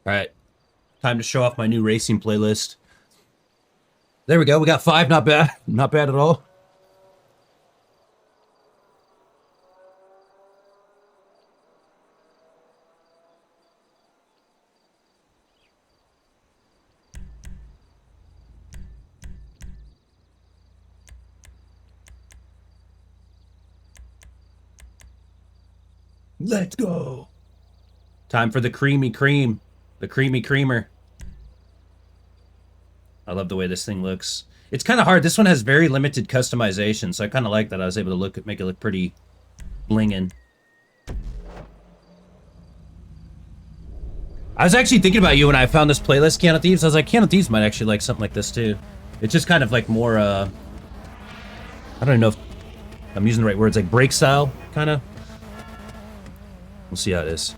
All right, time to show off my new racing playlist. There we go. We got 5. Not bad. Not bad at all. Let's go. Time for the creamy cream. The creamy creamer. I love the way this thing looks. It's kind of hard. This one has very limited customization, so I kind of like that I was able to make it look pretty blingin'. I was actually thinking about you when I found this playlist, Keanu Thieves. I was like, Keanu Thieves might actually like something like this too. It's just kind of like more, I don't know if I'm using the right words, like break style, kind of. We'll see how it is.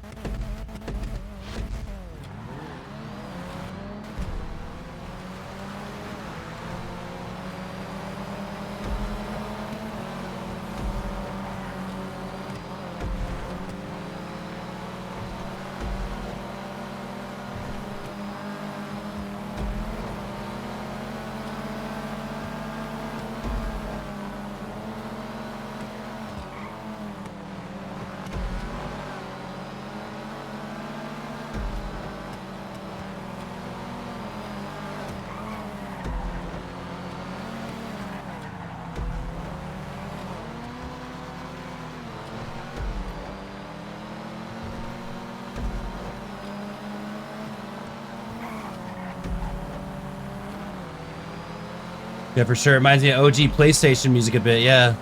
Yeah, for sure. It reminds me of OG PlayStation music a bit, yeah.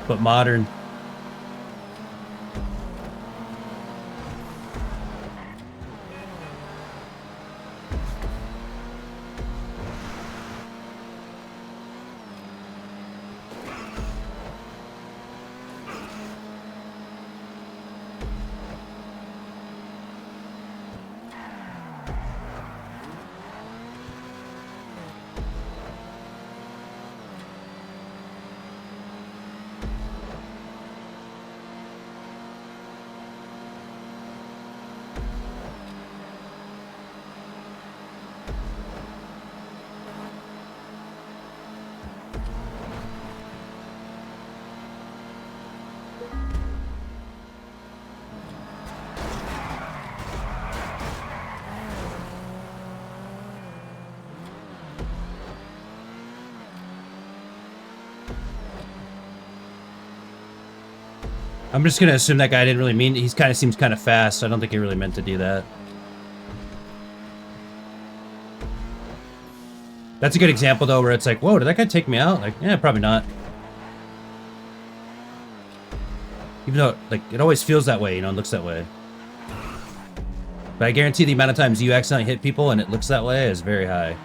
But modern. I'm just gonna assume that guy didn't really mean. He kind of seems kind of fast. I don't think he really meant to do that. That's a good example though, where it's like, whoa, did that guy take me out? Like, yeah, probably not. Even though, like, it always feels that way, you know, it looks that way. But I guarantee the amount of times you accidentally hit people and it looks that way is very high.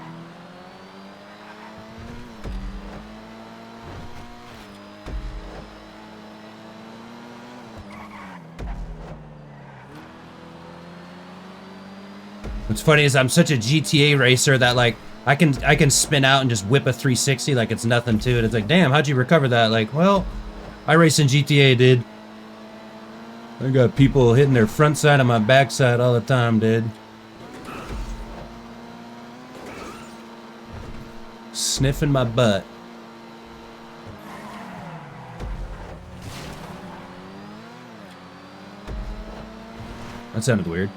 What's funny is I'm such a GTA racer that like I can spin out and just whip a 360 like it's nothing to it. It's like, damn, how'd you recover that? Like, well, I race in GTA, dude. I got people hitting their front side on my back side all the time, dude. Sniffing my butt. That sounded weird.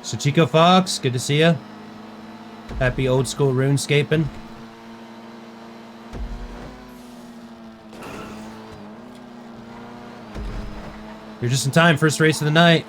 So Chico Fox, good to see ya. Happy old school RuneScaping. You're just in time, first race of the night.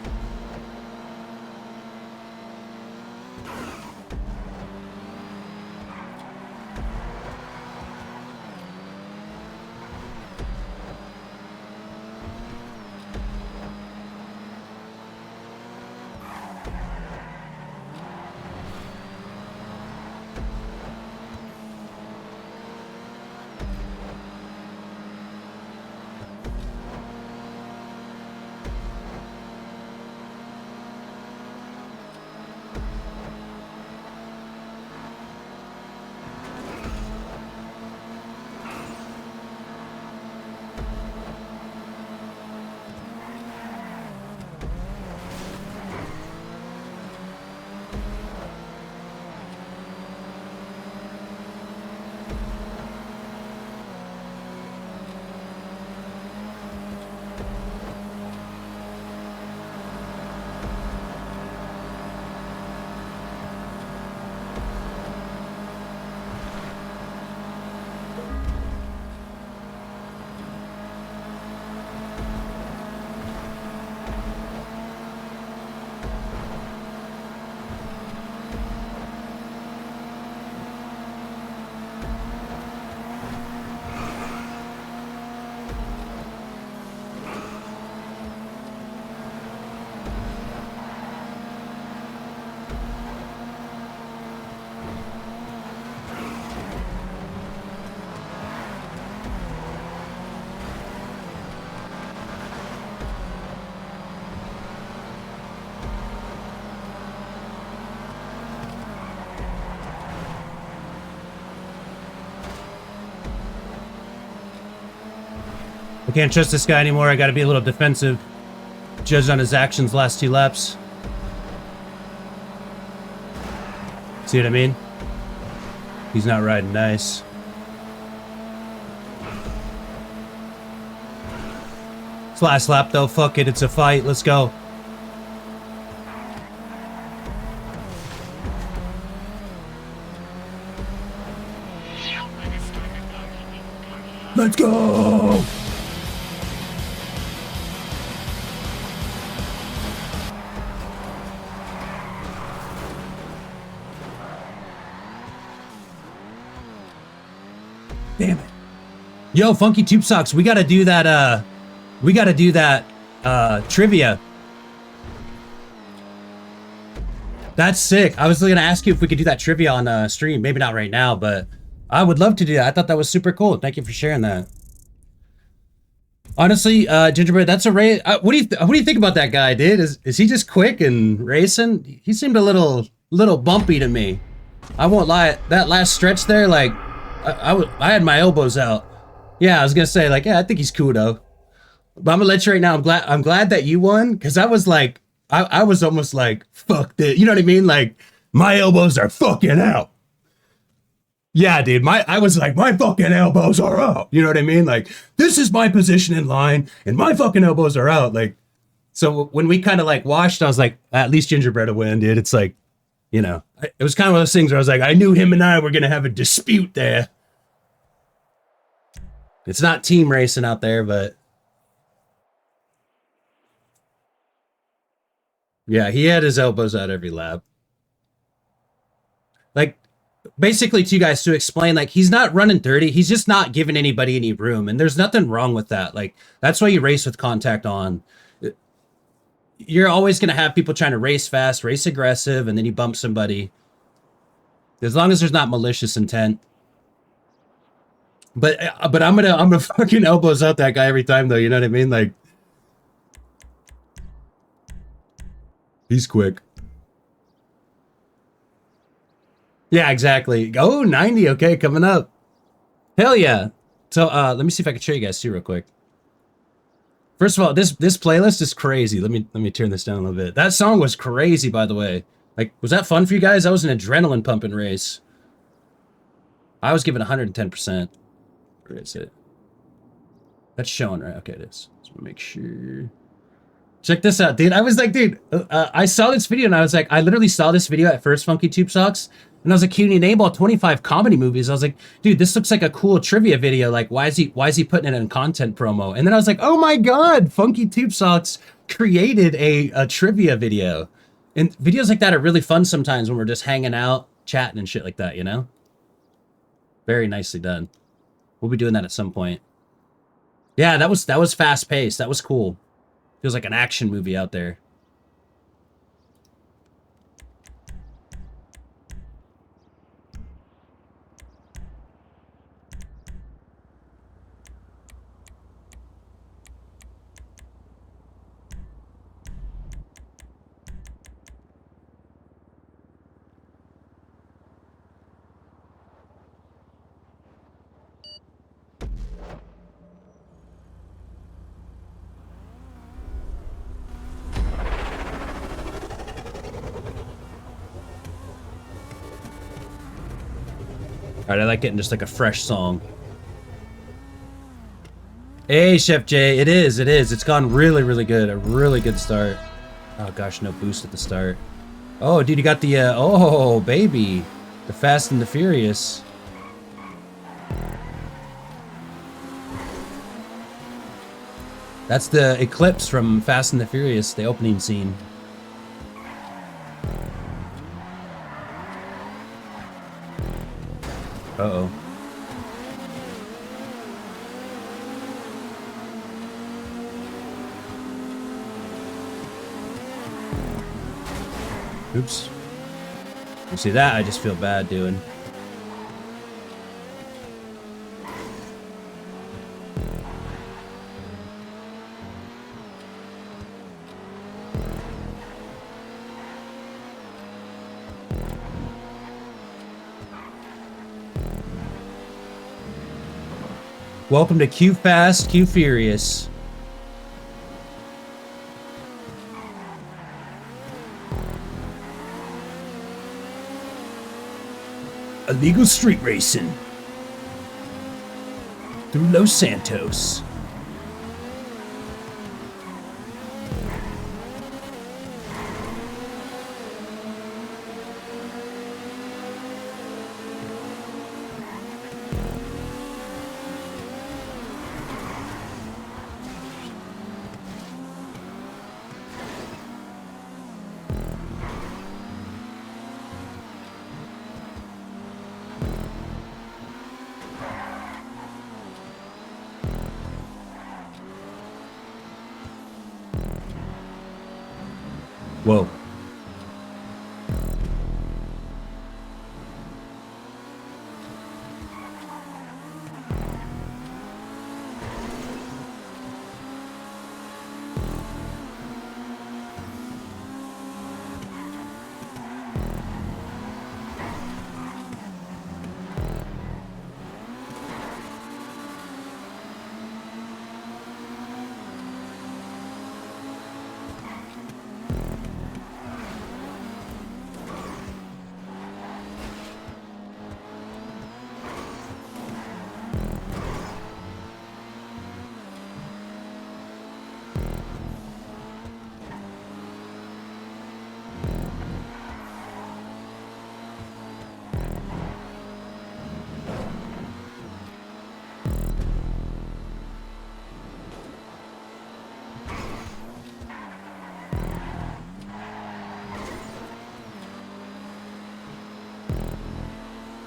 can't trust this guy anymore. I got to be a little defensive. Judged on his actions last 2 laps. See what I mean? He's not riding nice. It's last lap though. Fuck it. It's a fight. Let's go. Let's go! Damn it. Yo, Funky Tube Socks, we gotta do that, trivia. That's sick. I was gonna ask you if we could do that trivia on stream. Maybe not right now, but I would love to do that. I thought that was super cool. Thank you for sharing that. Honestly, Gingerbread, that's a race. What do you think about that guy, dude? Is he just quick and racing? He seemed a little bumpy to me. I won't lie. That last stretch there, like, I had my elbows out. Yeah, I was gonna say, like, yeah, I think he's cool though. But I'm gonna let you right now. I'm glad that you won, because I was like, I was almost like, fuck this. You know what I mean? Like, my elbows are fucking out. Yeah, dude, I was like, my fucking elbows are out. You know what I mean? Like, this is my position in line, and my fucking elbows are out. Like, so when we kind of like watched, I was like, at least Gingerbread will win, dude. It's like, you know, it was kind of one of those things where I was like, I knew him and I were gonna have a dispute there. It's not team racing out there, but yeah, he had his elbows out every lap. Like, basically to you guys to explain, like, he's not running dirty. He's just not giving anybody any room. And there's nothing wrong with that. Like, that's why you race with contact on. You're always going to have people trying to race fast, race aggressive, and then you bump somebody. As long as there's not malicious intent. But I'm gonna fucking elbows out that guy every time though, you know what I mean? Like, he's quick. Yeah, exactly. Oh, 90, okay, coming up. Hell yeah. So let me see if I can show you guys too real quick. First of all, this playlist is crazy. Let me turn this down a little bit. That song was crazy, by the way. Like, was that fun for you guys? That was an adrenaline pumping race. I was giving 110%. Where is it? That's showing, right? Okay, it is. Let's make sure. Check this out, dude. I was like, dude, I saw this video and I was like, I literally saw this video at first, Funky Tube Socks. And I was like, can you name all 25 comedy movies? I was like, dude, this looks like a cool trivia video. Like, why is he putting it in content promo? And then I was like, oh my God, Funky Tube Socks created a trivia video. And videos like that are really fun sometimes when we're just hanging out, chatting and shit like that, you know? Very nicely done. We'll be doing that at some point. Yeah, that was fast paced. That was cool. Feels like an action movie out there. All right, I like getting just like a fresh song. Hey, Chef J, it is. It's gone really, really good. A really good start. Oh gosh, no boost at the start. Oh, dude, you got the, oh, baby. The Fast and the Furious. That's the Eclipse from Fast and the Furious, the opening scene. Uh-oh. Oops. You see that? I just feel bad doing. Welcome to Q Fast, Q Furious. Illegal street racing through Los Santos. Whoa.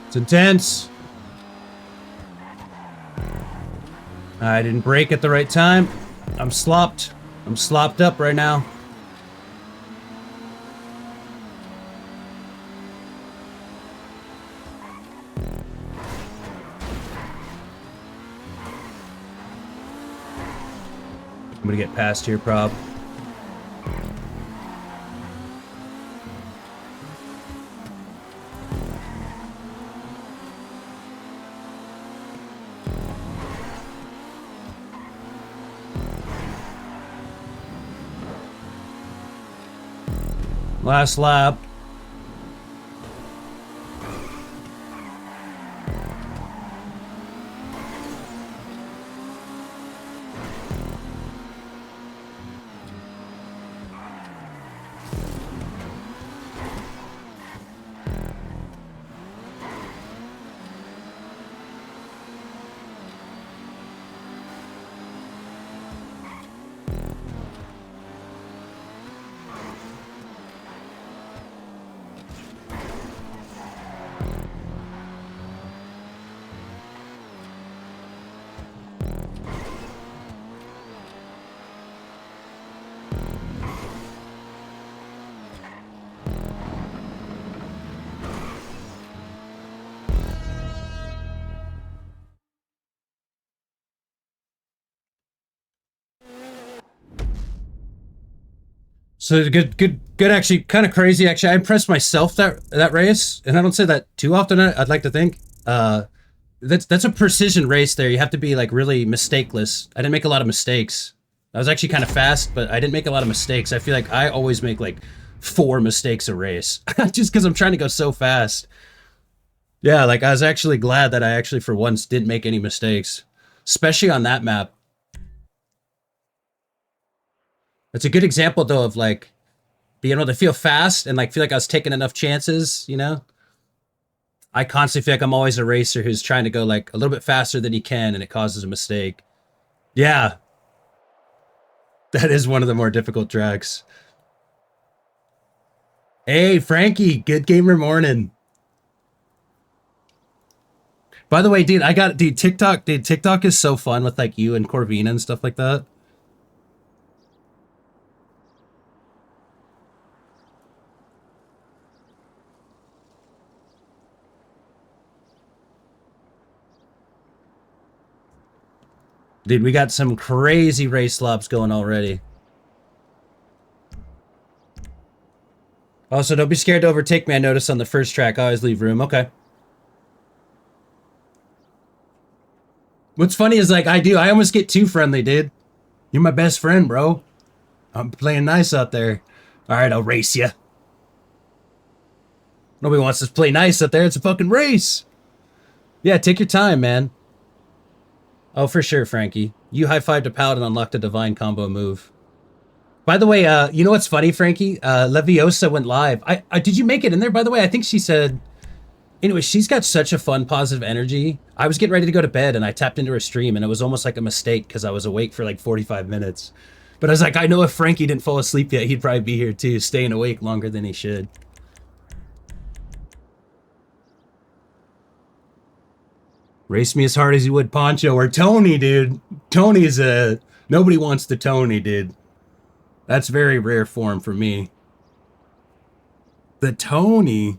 It's intense. I didn't brake at the right time. I'm slopped. I'm slopped up right now. I'm gonna get past here, prob. Last lap. So good. Actually, kind of crazy. Actually, I impressed myself that race, and I don't say that too often. I'd like to think. That's a precision race. There, you have to be like really mistakeless. I didn't make a lot of mistakes. I was actually kind of fast, but I didn't make a lot of mistakes. I feel like I always make like 4 mistakes a race, just because I'm trying to go so fast. Yeah, like I was actually glad that I actually for once didn't make any mistakes, especially on that map. It's a good example though of like being able to feel fast and like feel like I was taking enough chances, you know? I constantly feel like I'm always a racer who's trying to go like a little bit faster than he can and it causes a mistake. Yeah, that is one of the more difficult tracks. Hey, Frankie, good gamer morning. By the way, dude, TikTok is so fun with like you and Corvina and stuff like that. Dude, we got some crazy race slops going already. Also, don't be scared to overtake me. I noticed on the first track, I always leave room. Okay. What's funny is like I almost get too friendly, dude. You're my best friend, bro. I'm playing nice out there. All right, I'll race you. Nobody wants to play nice out there. It's a fucking race. Yeah, take your time, man. Oh, for sure, Frankie. You high-fived a Paladin and unlocked a divine combo move. By the way, you know what's funny, Frankie? Leviosa went live. Did you make it in there, by the way? I think she said... Anyway, she's got such a fun, positive energy. I was getting ready to go to bed, and I tapped into her stream, and it was almost like a mistake because I was awake for like 45 minutes. But I was like, I know if Frankie didn't fall asleep yet, he'd probably be here too, staying awake longer than he should. Race me as hard as you would Poncho or Tony, dude. Tony's a... Nobody wants the Tony, dude. That's very rare form for me. The Tony...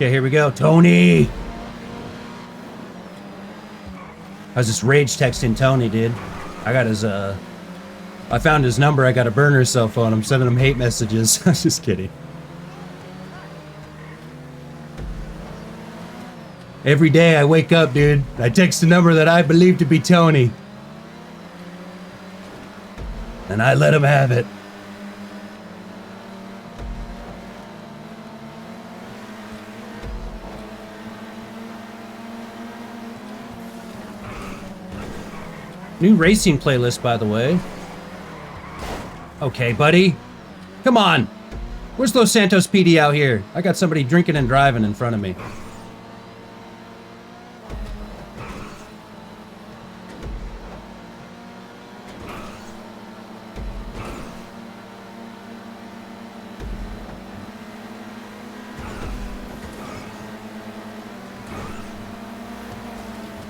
Okay, here we go. Tony! I was just rage texting Tony, dude. I got his, I found his number. I got a burner cell phone. I'm sending him hate messages. I was just kidding. Every day I wake up, dude. I text a number that I believe to be Tony. And I let him have it. New racing playlist, by the way. Okay, buddy. Come on. Where's Los Santos PD out here? I got somebody drinking and driving in front of me.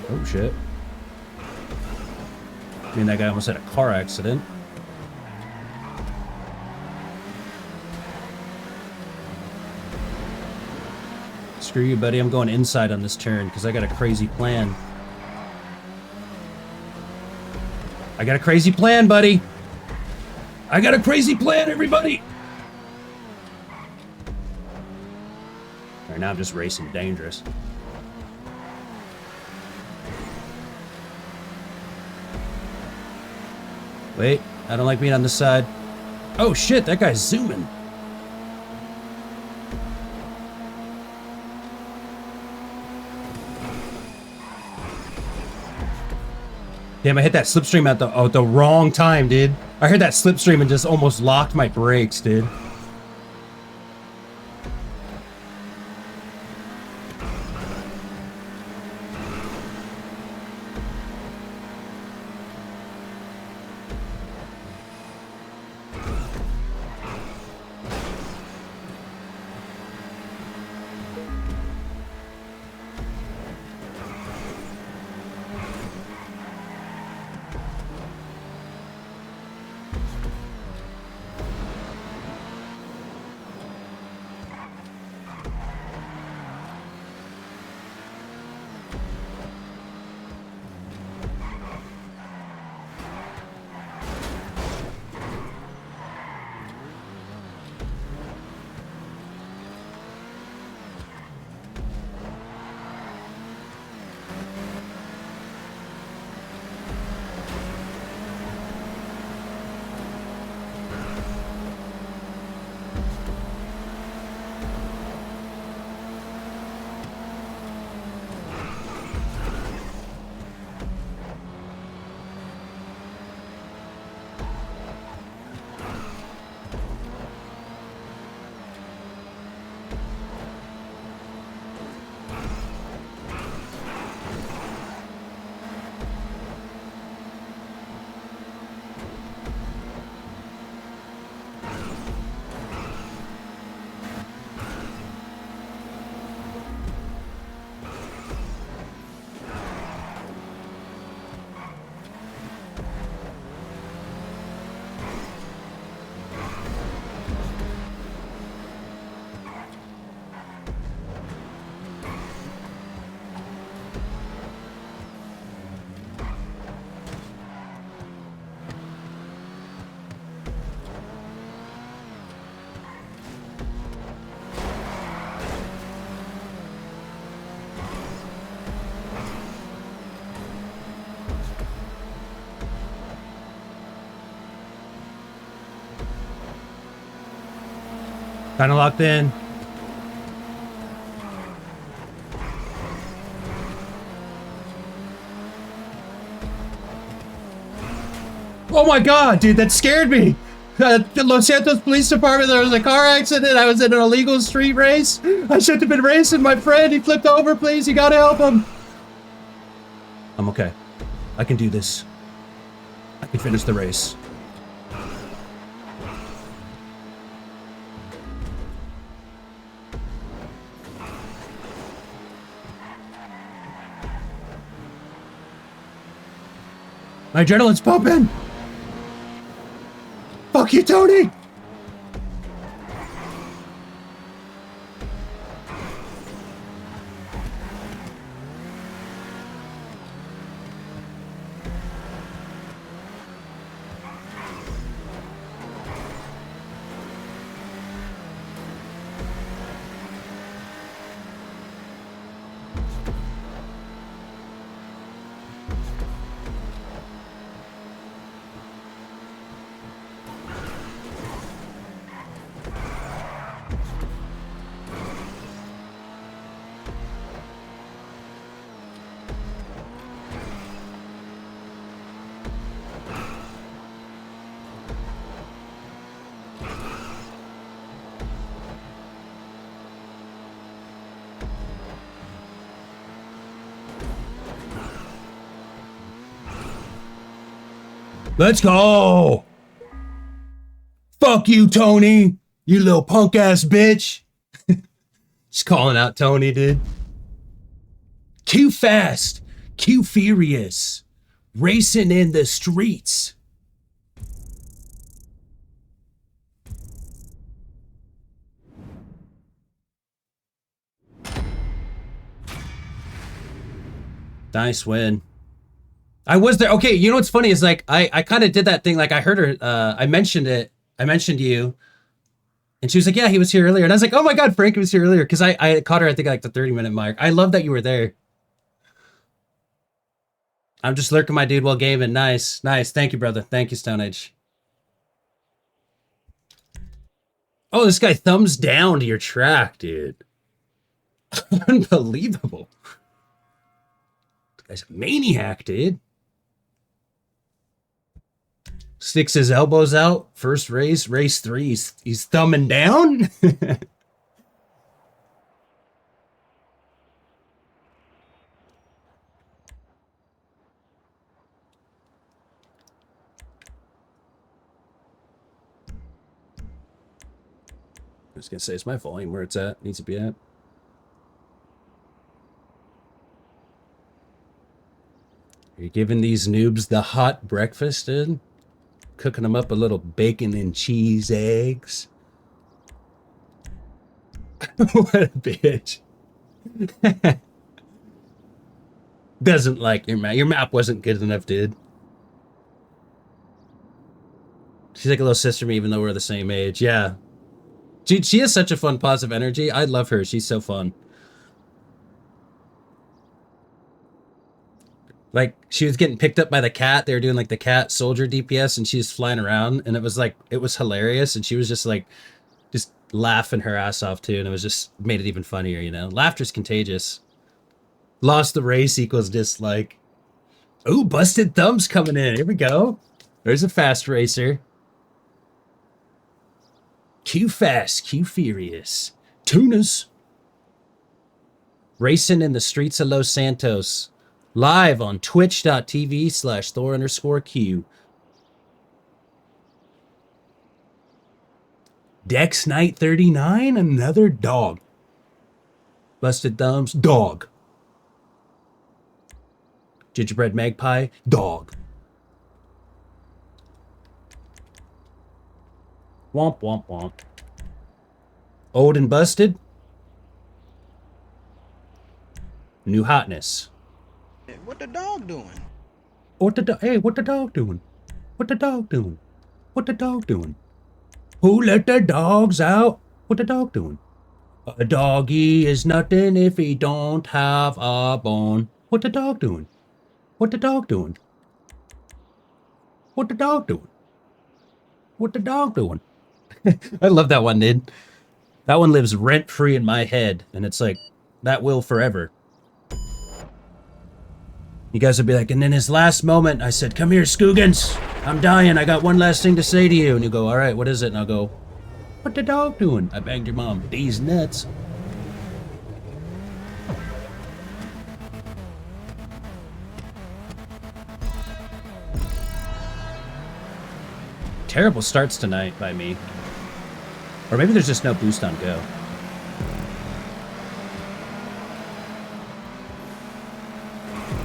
Oh, shit. I mean, that guy almost had a car accident. Screw you, buddy. I'm going inside on this turn because I got a crazy plan. I got a crazy plan, buddy. I got a crazy plan, everybody. All right, now I'm just racing dangerous. Wait, I don't like being on this side. Oh shit, that guy's zooming. Damn, I hit that slipstream at the wrong time, dude. I heard that slipstream and just almost locked my brakes, dude. Kind of locked in. Oh my god, dude, that scared me. The Los Santos Police Department, there was a car accident. I was in an illegal street race. I shouldn't have been racing my friend. He flipped over, please. You gotta help him. I'm okay. I can do this. I can finish the race. My adrenaline's pumping. Fuck you, Tony! Let's go! Fuck you, Tony! You little punk ass bitch! Just calling out Tony, dude. Q fast, Q furious, racing in the streets. Nice win. I was there. Okay, you know what's funny is like I kind of did that thing. Like I heard her. I mentioned it. I mentioned you, and she was like, "Yeah, he was here earlier." And I was like, "Oh my god, Frank was here earlier." Because I caught her. I think like the 30-minute mark. I love that you were there. I'm just lurking my dude while gaming. Nice, nice. Thank you, brother. Thank you, Stone Age. Oh, this guy thumbs down to your track, dude. Unbelievable. This guy's a maniac, dude. Sticks his elbows out. First race, race 3. He's thumbing down. I was gonna say, it's my volume where it's at. Needs to be at. Are you giving these noobs the hot breakfast, dude? Cooking them up a little bacon and cheese eggs. What a bitch. Doesn't like your map. Your map wasn't good enough, dude. She's like a little sister to me, even though we're the same age. Yeah. Dude, she has such a fun, positive energy. I love her. She's so fun. Like, she was getting picked up by the cat. They were doing like the cat soldier DPS, and she was flying around, and it was like, it was hilarious. And she was just like, just laughing her ass off too. And it was just made it even funnier, you know? Laughter's contagious. Lost the race equals dislike. Ooh, busted thumbs coming in. Here we go. There's a fast racer. Q fast, Q furious. Tunas. Racing in the streets of Los Santos. Live on twitch.tv/Thor_Q. Dex Knight 39, another dog. Busted thumbs, dog. Gingerbread Magpie, dog. Womp, womp, womp. Old and busted. New hotness. What the dog doing? What the dog? Hey, what the dog doing? What the dog doing? What the dog doing? Who let the dogs out? What the dog doing? A doggy is nothing if he don't have a bone. What the dog doing? What the dog doing? What the dog doing? What the dog doing? I love that one, dude. That one lives rent-free in my head, and it's like, that will forever. You guys would be like, and in his last moment, I said, come here, Scoogans. I'm dying. I got one last thing to say to you. And you go, all right, what is it? And I'll go, what the dog doing? I banged your mom. These nuts. Terrible starts tonight by me. Or maybe there's just no boost on go.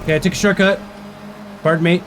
Okay, I took a shortcut. Pardon me.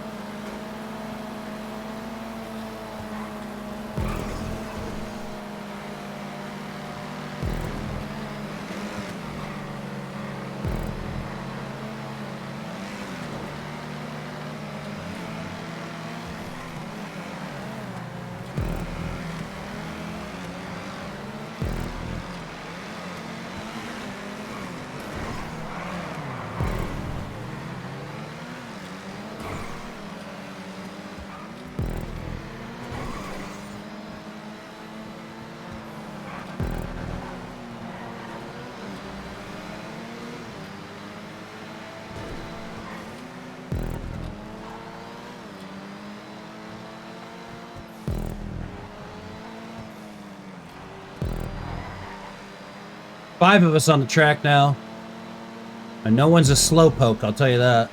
Five of us on the track now. And no one's a slowpoke, I'll tell you that.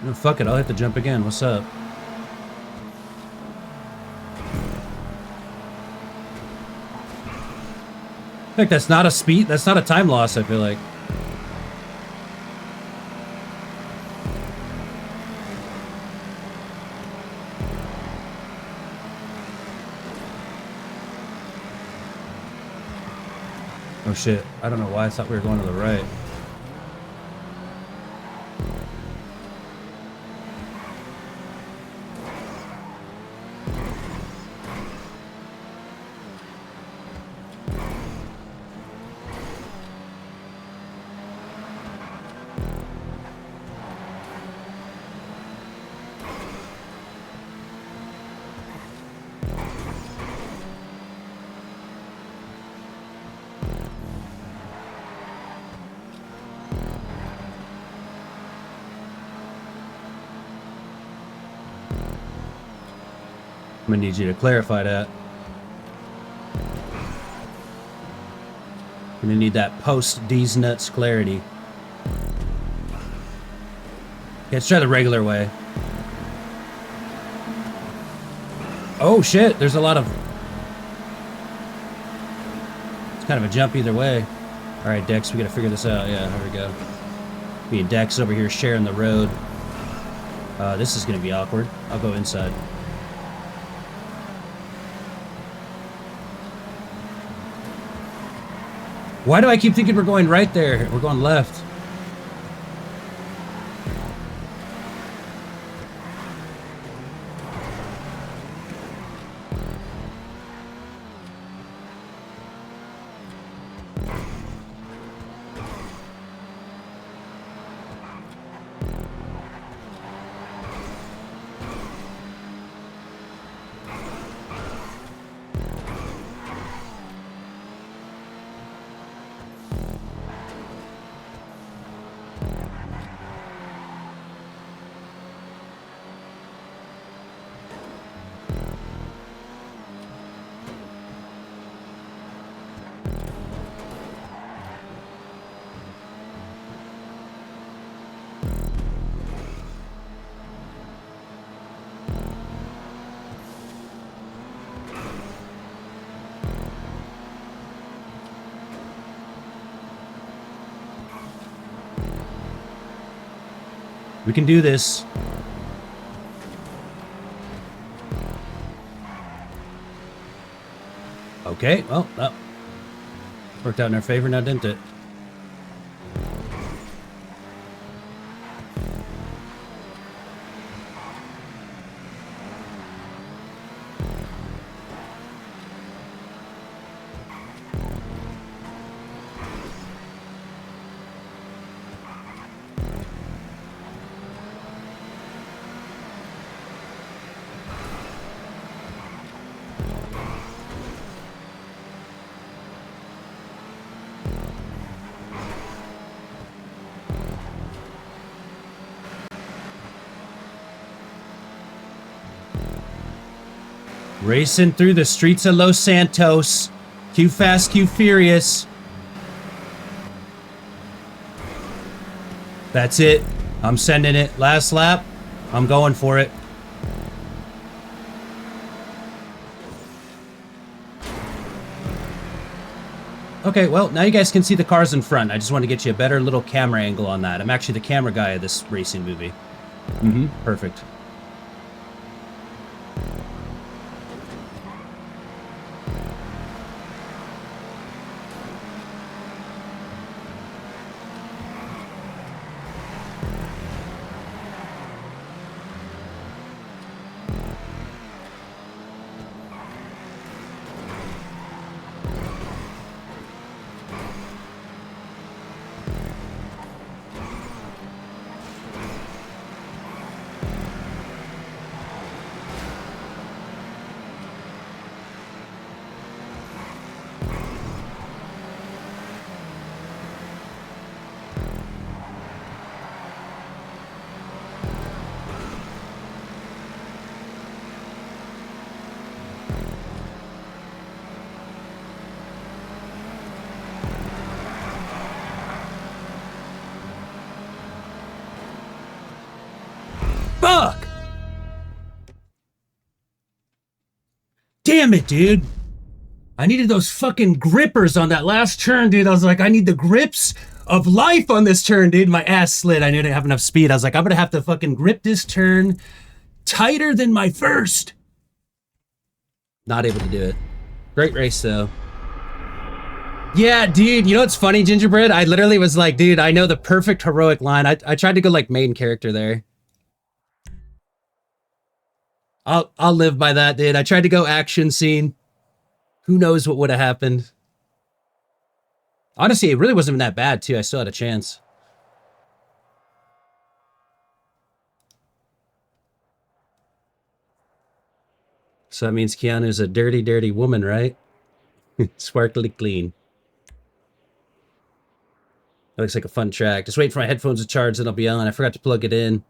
No, fuck it, I'll hit the jump again. What's up? I think that's not a speed, that's not a time loss, I feel like. Oh shit, I don't know why I thought we were going to the right. I'm gonna need you to clarify that. I'm gonna need that post D's nuts clarity. Okay, let's try the regular way. Oh shit, there's a lot of... It's kind of a jump either way. Alright, Dex, we gotta figure this out. Yeah, here we go. Me and Dex over here sharing the road. This is gonna be awkward. I'll go inside. Why do I keep thinking we're going right there? We're going left. We can do this. Okay, well, that worked out in our favor now, didn't it? Racing through the streets of Los Santos. Q Fast, Q Furious. That's it. I'm sending it. Last lap. I'm going for it. Okay, well, now you guys can see the cars in front. I just want to get you a better little camera angle on that. I'm actually the camera guy of this racing movie. Perfect. Fuck! Damn it, dude. I needed those fucking grippers on that last turn, dude. I was like, I need the grips of life on this turn, dude. My ass slid. I didn't have enough speed. I was like, I'm gonna have to fucking grip this turn tighter than my first. Not able to do it. Great race, though. Yeah, dude, you know what's funny, Gingerbread? I literally was like, dude, I know the perfect heroic line. I tried to go like main character there. I'll live by that, dude. I tried to go action scene. Who knows what would have happened? Honestly, it really wasn't even that bad, too. I still had a chance. So that means Keanu's a dirty, dirty woman, right? Sparkly clean. That looks like a fun track. Just wait for my headphones to charge, then I'll be on. I forgot to plug it in.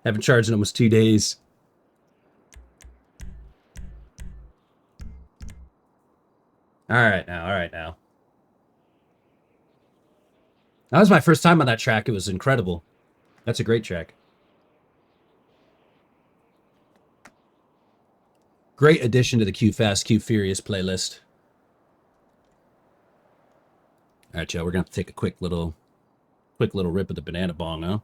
Haven't charged in almost 2 days. All right now. That was my first time on that track. It was incredible. That's a great track. Great addition to the Q Fast, Q Furious playlist. All right, y'all, we're gonna have to take a quick little rip of the banana bong now.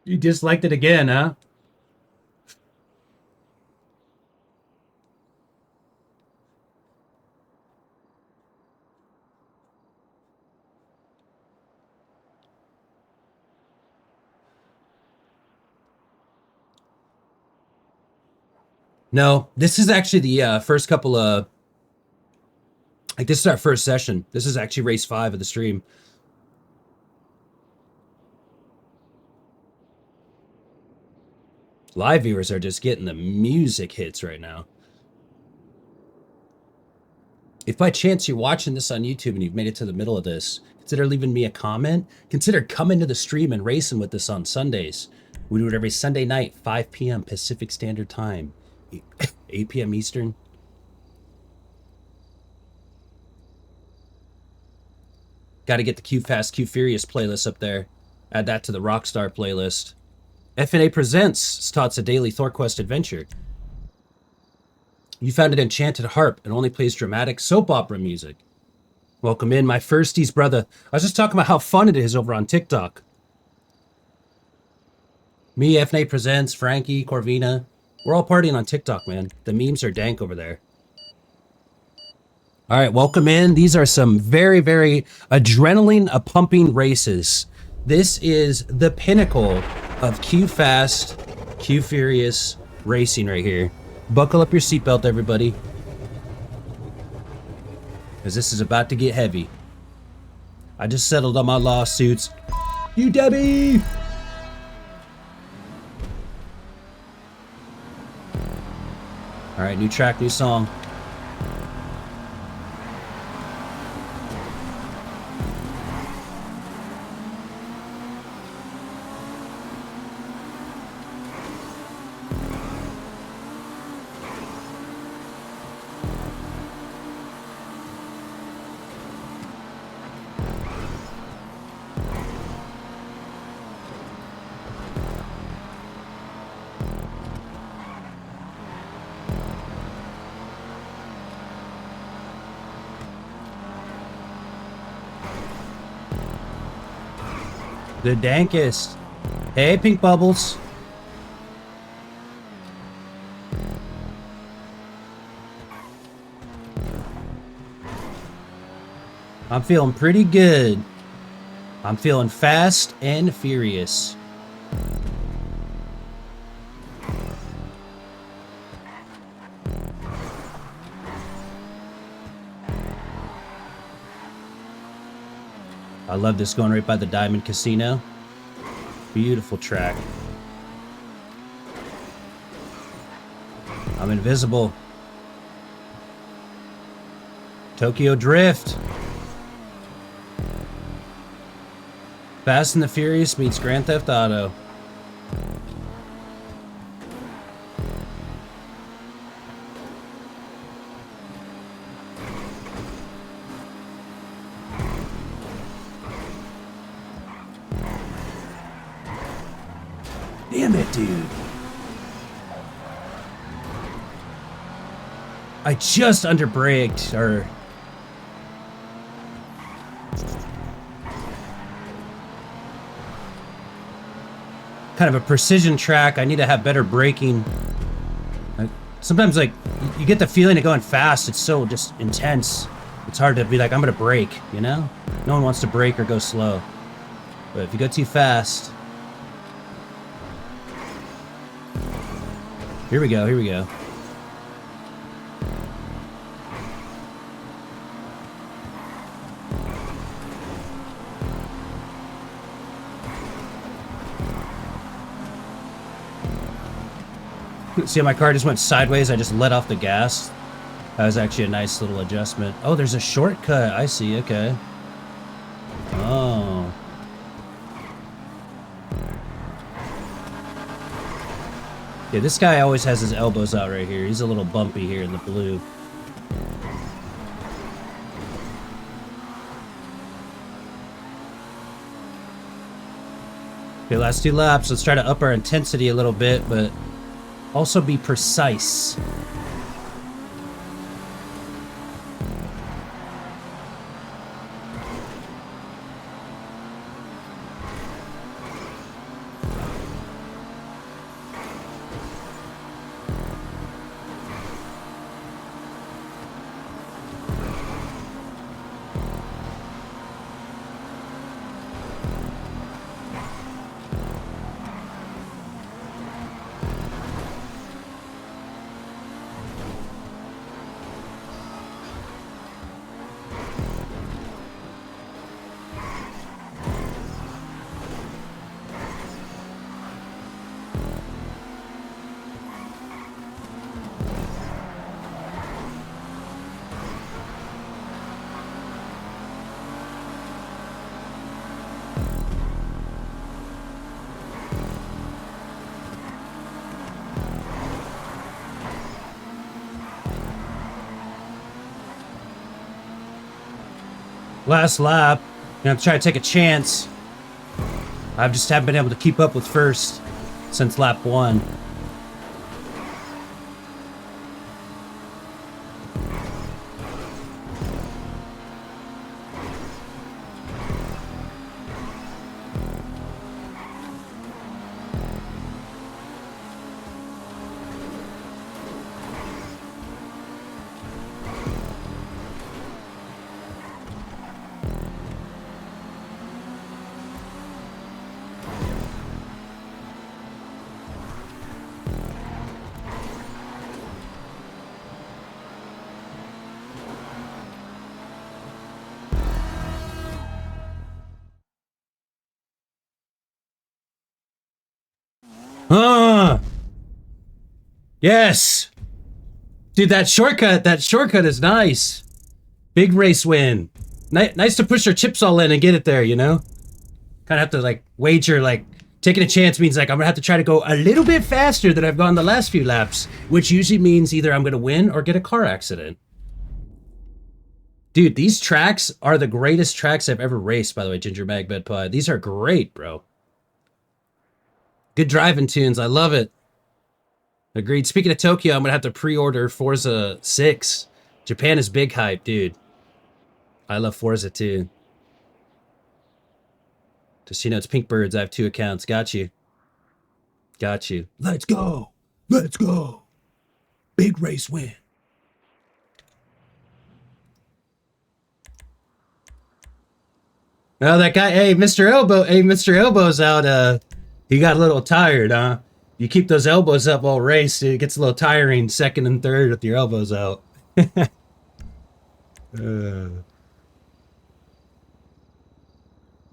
You disliked it again, huh? No, this is actually the first couple of... Like, this is our first session. This is actually race 5 of the stream. Live viewers are just getting the music hits right now. If by chance you're watching this on YouTube and you've made it to the middle of this, consider leaving me a comment. Consider coming to the stream and racing with us on Sundays. We do it every Sunday night, 5 p.m. Pacific Standard Time, 8 p.m. Eastern. Got to get the Q Fast, Q Furious playlist up there. Add that to the Rockstar playlist. FNA Presents starts a daily ThorQuest adventure. You found an enchanted harp and only plays dramatic soap opera music. Welcome in, my firsties, brother. I was just talking about how fun it is over on TikTok. Me, FNA Presents, Frankie, Corvina. We're all partying on TikTok, man. The memes are dank over there. All right, welcome in. These are some very, very adrenaline-pumping races. This is the pinnacle of Q Fast, Q Furious racing right here. Buckle up your seatbelt, everybody, because this is about to get heavy. I just settled on my lawsuits. You Debbie! All right, new track, new song. The dankest. Hey, Pink Bubbles. I'm feeling pretty good. I'm feeling fast and furious. I love this going right by the Diamond Casino. Beautiful track. I'm invisible. Tokyo Drift. Fast and the Furious meets Grand Theft Auto. Damn it, dude. I just underbraked, or... kind of a precision track. I need to have better braking. Sometimes, like, you get the feeling of going fast. It's so just intense. It's hard to be like, I'm gonna brake, you know? No one wants to brake or go slow. But if you go too fast... Here we go, here we go. See how my car just went sideways? I just let off the gas. That was actually a nice little adjustment. Oh, there's a shortcut. I see, okay. Oh. Yeah, this guy always has his elbows out right here. He's a little bumpy here in the blue. Okay, last 2 laps. Let's try to up our intensity a little bit, but also be precise. Last lap. I'm trying to take a chance. I just haven't been able to keep up with first since lap 1. Yes! Dude, that shortcut is nice. Big race win. Nice to push your chips all in and get it there, you know? Kind of have to, like, wager, like, taking a chance means, like, I'm gonna have to try to go a little bit faster than I've gone the last few laps, which usually means either I'm gonna win or get a car accident. Dude, these tracks are the greatest tracks I've ever raced, by the way, Ginger Magbed Pie. These are great, bro. Good driving tunes. I love it. Agreed. Speaking of Tokyo, I'm going to have to pre-order Forza 6. Japan is big hype, dude. I love Forza too. Just so you know, it's Pink Birds. I have 2 accounts. Got you. Got you. Let's go. Let's go. Big race win. Oh, that guy. Hey, Mr. Elbow. Hey, Mr. Elbow's out. He got a little tired, huh? You keep those elbows up all race, it gets a little tiring second and third with your elbows out.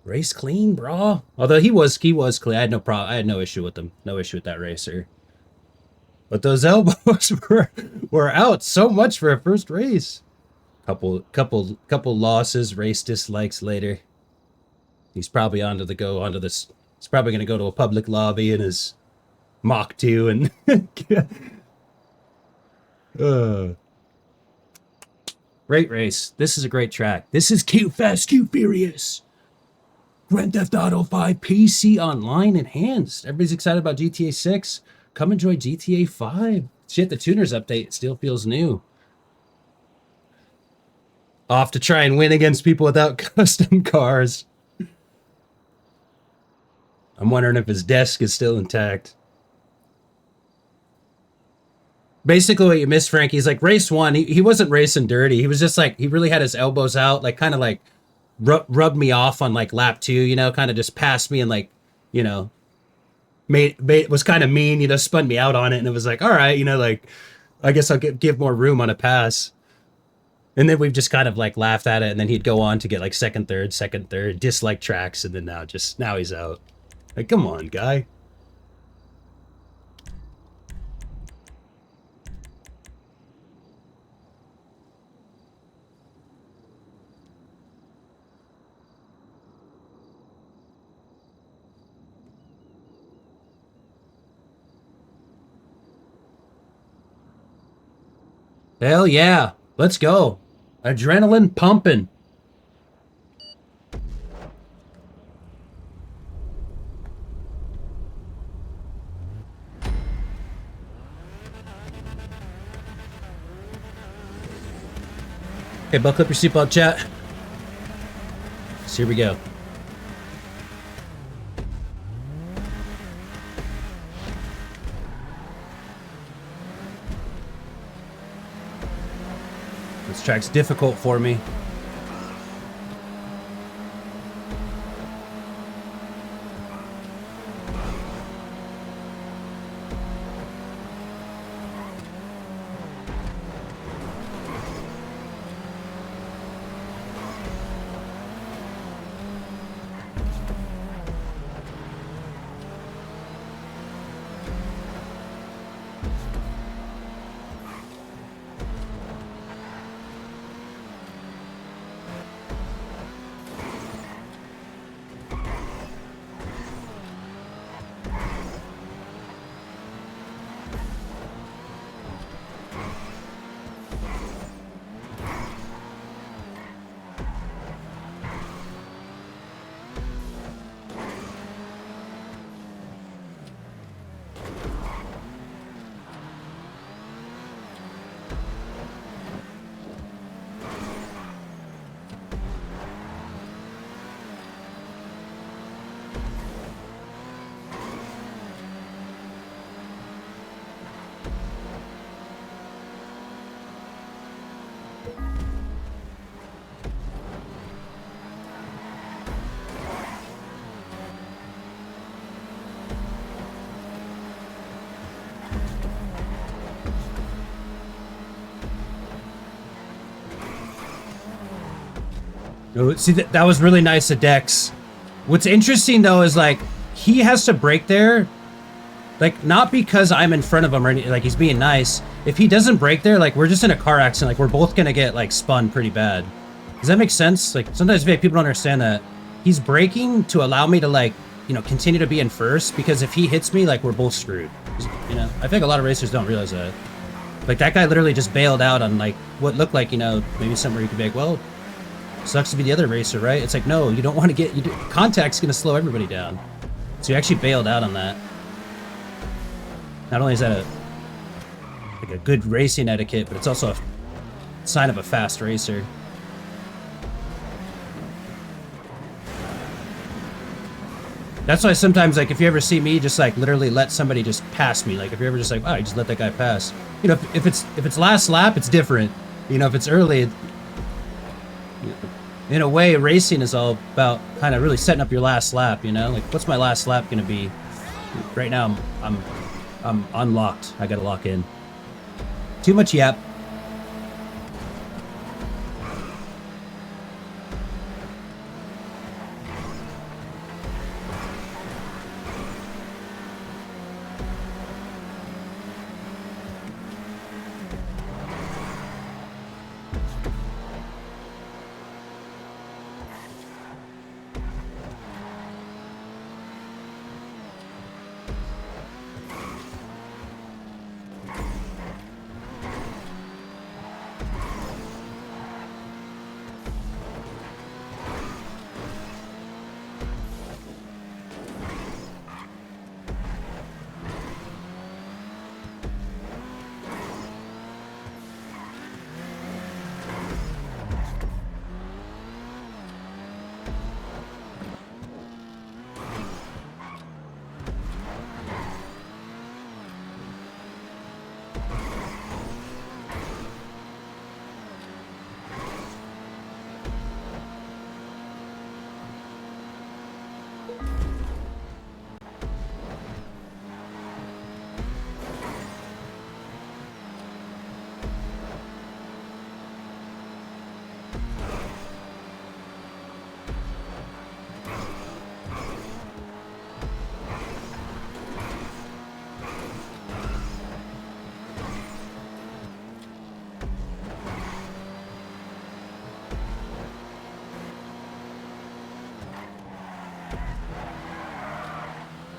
Race clean, bro. Although he was clean. I had no problem. I had no issue with him. No issue with that racer. But those elbows were out so much for a first race. Couple losses, race dislikes later. He's probably onto this. He's probably gonna go to a public lobby in his Mach 2 and great race. This is a great track. This is Q Fast, Q Furious. Grand Theft Auto 5 PC Online Enhanced. Everybody's excited about GTA 6. Come enjoy GTA 5. Shit, the tuners update still feels new. Off to try and win against people without custom cars. I'm wondering if his desk is still intact. Basically what you missed, Frankie, is like race 1, he wasn't racing dirty. He was just like, he really had his elbows out, like kind of like rubbed me off on like lap 2, you know, kind of just passed me and like, you know, made was kind of mean, you know, spun me out on it, and it was like, all right, you know, like I guess I'll give more room on a pass. And then we've just kind of like laughed at it, and then he'd go on to get like second, third, dislike tracks, and then now he's out. Like, come on, guy. Hell yeah. Let's go. Adrenaline pumping. Okay, buckle up your seatbelt, chat. So here we go. This track's difficult for me. Oh, see, that was really nice of Dex. What's interesting, though, is, like, he has to brake there, like, not because I'm in front of him or anything, like, he's being nice. If he doesn't brake there, like, we're just in a car accident. Like, we're both gonna get, like, spun pretty bad. Does that make sense? Like, sometimes people don't understand that. He's braking to allow me to, like, you know, continue to be in first, because if he hits me, like, we're both screwed. You know? I think a lot of racers don't realize that. Like, that guy literally just bailed out on, like, what looked like, you know, maybe somewhere you could be like, well, sucks to be the other racer, right? It's like, no, you don't want to get... contact's going to slow everybody down. So you actually bailed out on that. Not only is that a good racing etiquette, but it's also a sign of a fast racer. That's why sometimes, like, if you ever see me just like literally let somebody just pass me, like if you're ever just like, wow, you just let that guy pass. You know, if it's last lap, it's different. You know, if it's early, in a way, racing is all about kind of really setting up your last lap. You know, like what's my last lap gonna be? Right now, I'm unlocked. I gotta lock in. Too much yap.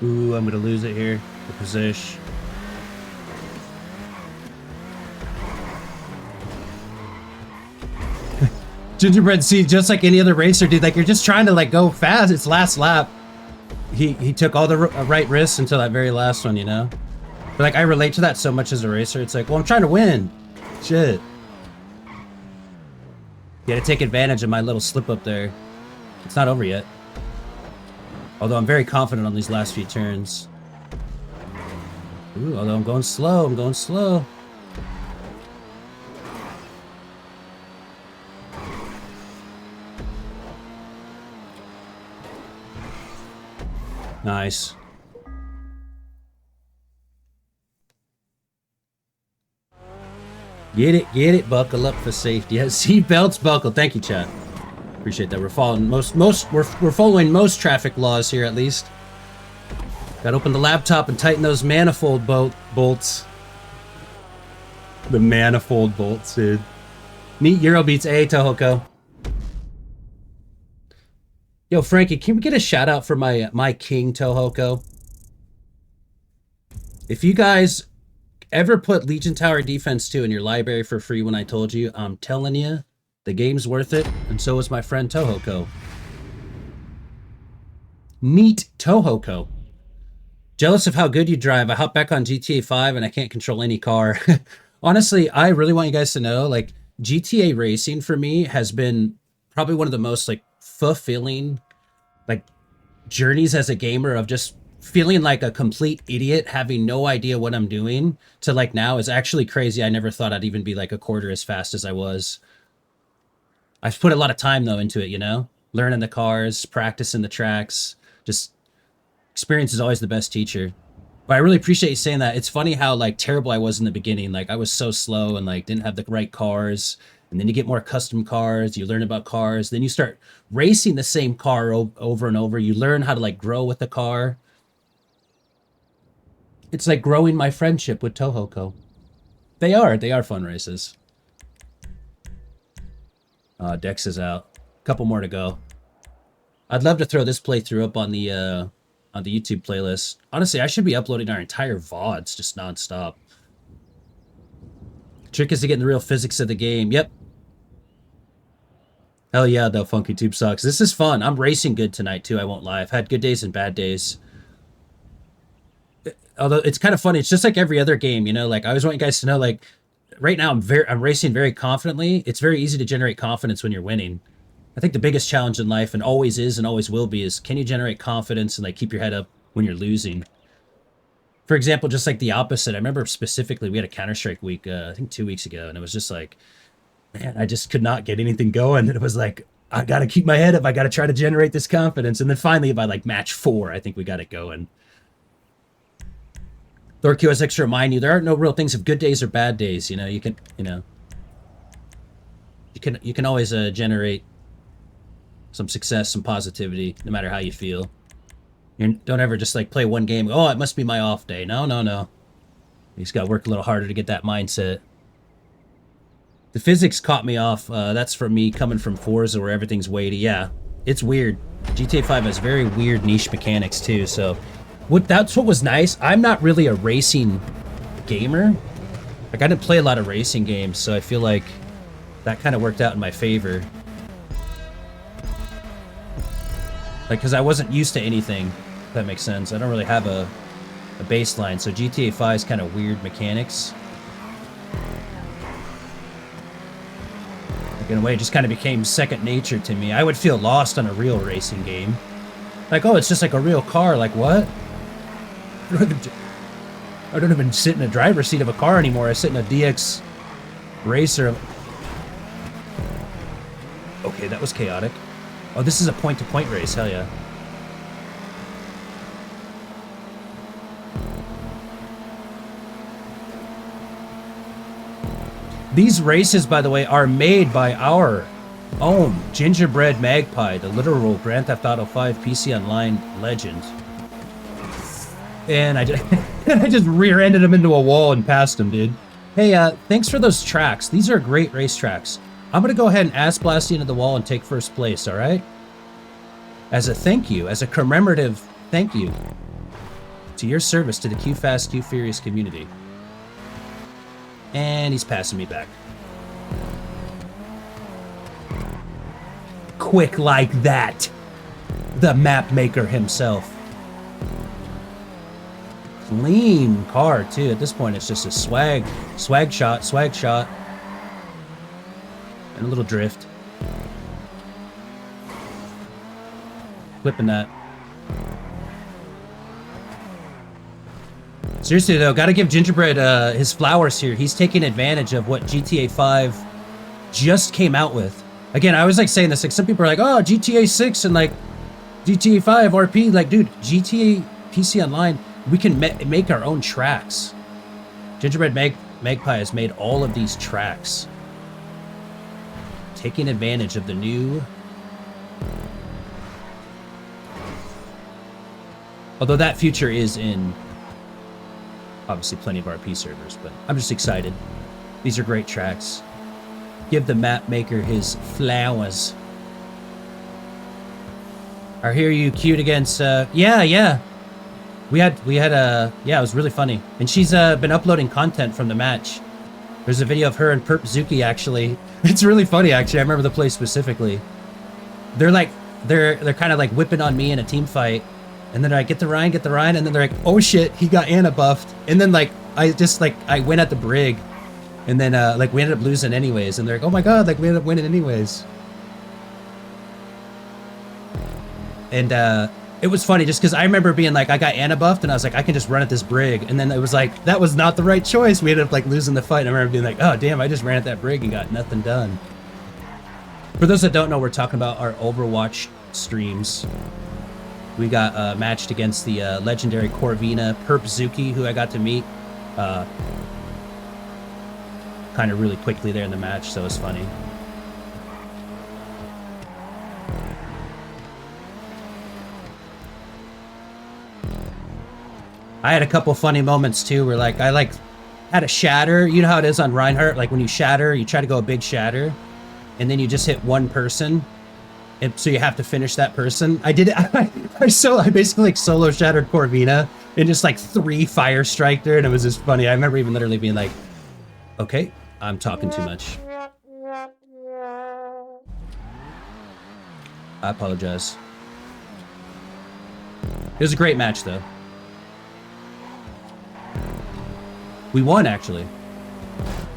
Ooh, I'm gonna lose it here. The position. Gingerbread seed, just like any other racer, dude. Like you're just trying to like go fast. It's last lap. He took all the right risks until that very last one, you know. But like I relate to that so much as a racer. It's like, well, I'm trying to win. Shit. You gotta take advantage of my little slip up there. It's not over yet. Although I'm very confident on these last few turns. Ooh, although I'm going slow. I'm going slow. Nice. Get it, buckle up for safety. Yeah, seat belts buckle. Thank you, chat. Appreciate that. We're following we're following most traffic laws here at least. Gotta open the laptop and tighten those manifold bolts. The manifold bolts, dude. Neat Eurobeats A Tohoko. Yo, Frankie, can we get a shout out for my king Tohoko? If you guys ever put Legion Tower Defense 2 in your library for free when I told you, I'm telling you, the game's worth it, and so is my friend Tohoko. Neat Tohoko. Jealous of how good you drive. I hop back on GTA 5 and I can't control any car. Honestly, I really want you guys to know, like, GTA racing for me has been probably one of the most, like, fulfilling, like, journeys as a gamer of just feeling like a complete idiot, having no idea what I'm doing, to, like, now is actually crazy. I never thought I'd even be, like, a quarter as fast as I was. I've put a lot of time, though, into it, you know? Learning the cars, practicing the tracks, just experience is always the best teacher. But I really appreciate you saying that. It's funny how like terrible I was in the beginning. Like I was so slow and like didn't have the right cars. And then you get more custom cars. You learn about cars. Then you start racing the same car over and over. You learn how to like grow with the car. It's like growing my friendship with Tohoko. They are fun races. Dex is out. Couple more to go. I'd love to throw this playthrough up on the YouTube playlist. Honestly, I should be uploading our entire VODs just nonstop. Trick is to get in the real physics of the game. Yep. Hell yeah, though, Funky Tube sucks. This is fun. I'm racing good tonight, too. I won't lie. I've had good days and bad days. Although, it's kind of funny. It's just like every other game, you know? Like, I always want you guys to know, like, right now, I'm racing very confidently. It's very easy to generate confidence when you're winning. I think the biggest challenge in life, and always is and always will be, is can you generate confidence and like keep your head up when you're losing? For example, just like the opposite. I remember specifically we had a Counter-Strike week, I think 2 weeks ago, and it was just like, man, I just could not get anything going. And it was like, I got to keep my head up. I got to try to generate this confidence. And then finally, by like match 4, I think we got it going. Thorq has extra remind you there aren't no real things of good days or bad days. You know, you can always generate some success, some positivity, no matter how you feel. You don't ever just like play one game. Oh, it must be my off day. No, no, no. You just got to work a little harder to get that mindset. The physics caught me off. That's from me coming from Forza where everything's weighty. Yeah, it's weird. GTA 5 has very weird niche mechanics too. So that's what was nice. I'm not really a racing gamer. Like I didn't play a lot of racing games, so I feel like that kind of worked out in my favor. Like, because I wasn't used to anything, if that makes sense. I don't really have a baseline, so GTA 5's kind of weird mechanics. Like, in a way, it just kind of became second nature to me. I would feel lost on a real racing game. Like, oh, it's just like a real car. Like, what? I don't even sit in the driver's seat of a car anymore. I sit in a DX racer. Okay, that was chaotic. Oh, this is a point-to-point race. Hell yeah. These races, by the way, are made by our own Gingerbread Magpie, the literal Grand Theft Auto 5 PC Online legend. And I just rear-ended him into a wall and passed him, dude. Hey, thanks for those tracks. These are great race tracks. I'm going to go ahead and ass blast you into the wall and take first place, all right? As a thank you, as a commemorative thank you to your service to the Q Fast, Q Furious community. And he's passing me back. Quick like that. The map maker himself. Clean car, too. At this point, it's just a swag shot. And a little drift. Flipping that. Seriously, though, gotta give Gingerbread his flowers here. He's taking advantage of what GTA 5 just came out with. Again, I was like saying this, like some people are like, oh, GTA 6 and like GTA 5 RP. Like, dude, GTA PC Online, we can make our own tracks. Gingerbread Magpie has made all of these tracks. Taking advantage of the new... Although that future is in, obviously, plenty of RP servers, but I'm just excited. These are great tracks. Give the map maker his flowers. I hear you cute against, yeah. We had yeah, it was really funny. And she's been uploading content from the match. There's a video of her and Perp Zuki, actually. It's really funny, actually. I remember the play specifically. They're kind of like whipping on me in a team fight. And then I get the Ryan, and then they're like, oh shit, he got Anna buffed. And then like, I went at the brig. And then like we ended up losing anyways. And they're like, oh my god, like we ended up winning anyways. And it was funny just because I remember being like, I got Anna buffed and I was like, I can just run at this brig. And then it was like, that was not the right choice. We ended up like losing the fight. And I remember being like, oh damn, I just ran at that brig and got nothing done. For those that don't know, we're talking about our Overwatch streams. We got matched against the legendary Corvina Perp Zuki, who I got to meet kind of really quickly there in the match, so it was funny. I had a couple funny moments too, where like I had a shatter. You know how it is on Reinhardt, like when you shatter, you try to go a big shatter, and then you just hit one person. And so you have to finish that person. I did it. I basically like solo shattered Corvina and just like 3 fire striked her, and it was just funny. I remember even literally being like, okay, I'm talking too much. I apologize. It was a great match though. We won actually.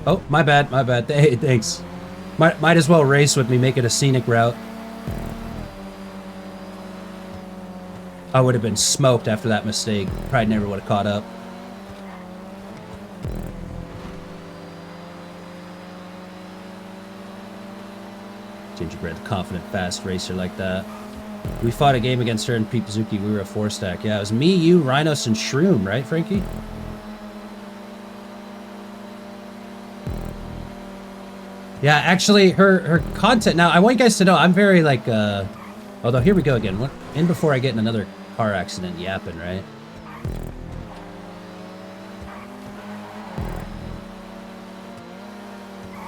Oh, my bad. Hey, thanks. Might as well race with me, make it a scenic route. I would have been smoked after that mistake. Probably never would have caught up. Gingerbread, the confident, fast racer like that. We fought a game against her in Pete Pazuki. We were a 4-stack. Yeah, it was me, you, Rhinos, and Shroom, right, Frankie? Yeah, actually, her content... Now, I want you guys to know, I'm very, like, although, here we go again. What, in before I get in another car accident yapping, right?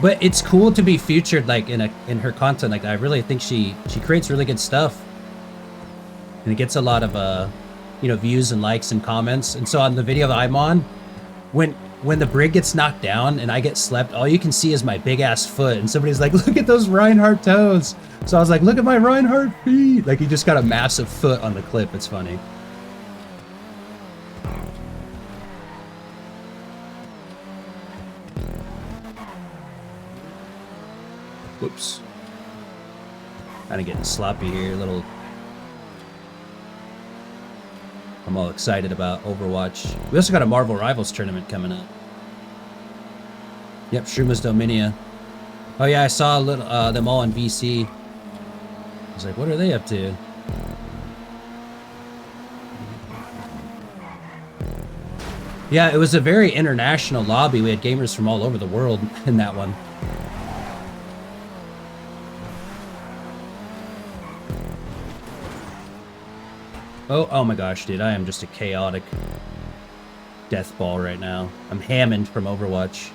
But it's cool to be featured, like, in her content. Like, I really think she creates really good stuff. And it gets a lot of, you know, views and likes and comments. And so on the video that I'm on, when the brig gets knocked down and I get slept, all you can see is my big ass foot. And somebody's like, look at those Reinhardt toes. So I was like, look at my Reinhardt feet. Like, he just got a massive foot on the clip. It's funny. Whoops. Kind of getting sloppy here, a little. I'm all excited about Overwatch. We also got a Marvel Rivals tournament coming up. Yep, Shruma's Dominia. Oh yeah, I saw a little, them all on VC. I was like, what are they up to? Yeah, it was a very international lobby. We had gamers from all over the world in that one. Oh my gosh, dude, I am just a chaotic death ball right now. I'm Hammond from Overwatch,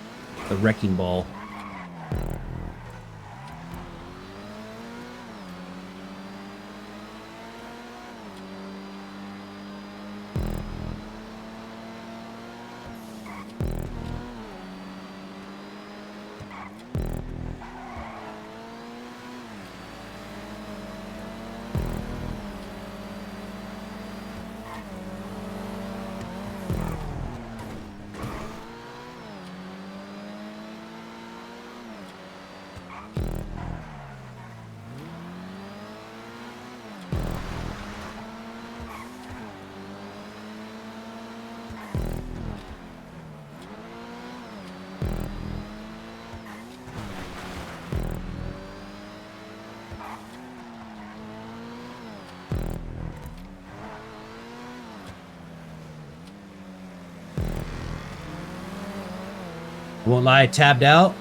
the wrecking ball. I won't lie, I tabbed out.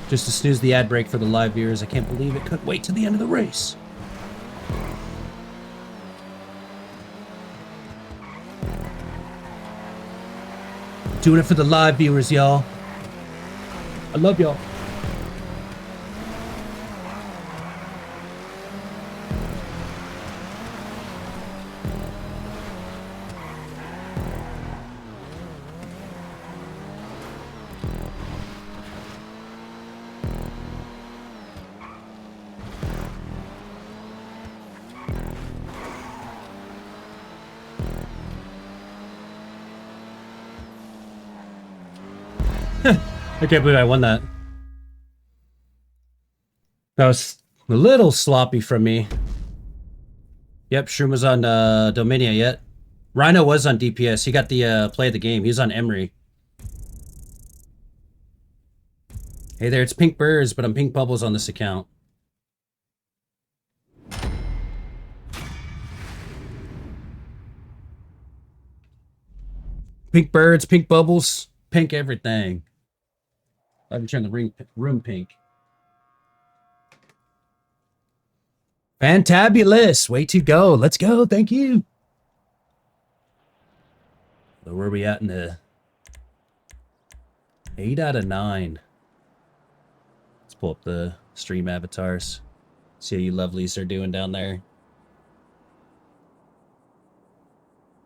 Just to snooze the ad break for the live viewers. I can't believe it. Couldn't wait to the end of the race. Doing it for the live viewers, y'all. I love y'all. I can't believe I won that. That was a little sloppy from me. Yep, Shroom was on Dominia yet. Rhino was on DPS. He got the play of the game. He was on Emery. Hey there, it's Pink Birds, but I'm Pink Bubbles on this account. Pink Birds, Pink Bubbles, pink everything. I can turn the room pink. Fantabulous. Way to go. Let's go. Thank you. So where are we at in the 8 out of 9? Let's pull up the stream avatars. See how you lovelies are doing down there.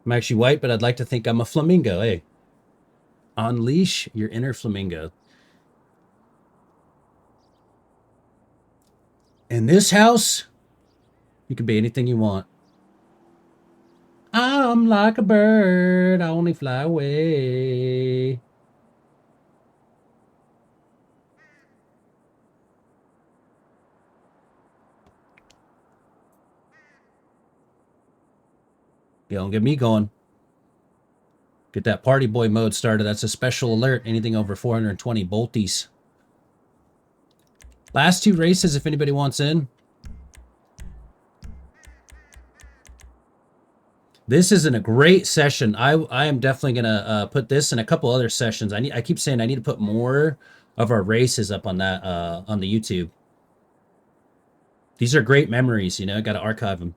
I'm actually white, but I'd like to think I'm a flamingo. Hey, unleash your inner flamingo. In this house, you can be anything you want. I'm like a bird, I only fly away. You don't get me going. Get that party boy mode started. That's a special alert. Anything over 420 bolties. Last 2 races, if anybody wants in. This isn't a great session. I am definitely gonna put this in a couple other sessions. I keep saying I need to put more of our races up on that on the YouTube. These are great memories, you know. Got to archive them.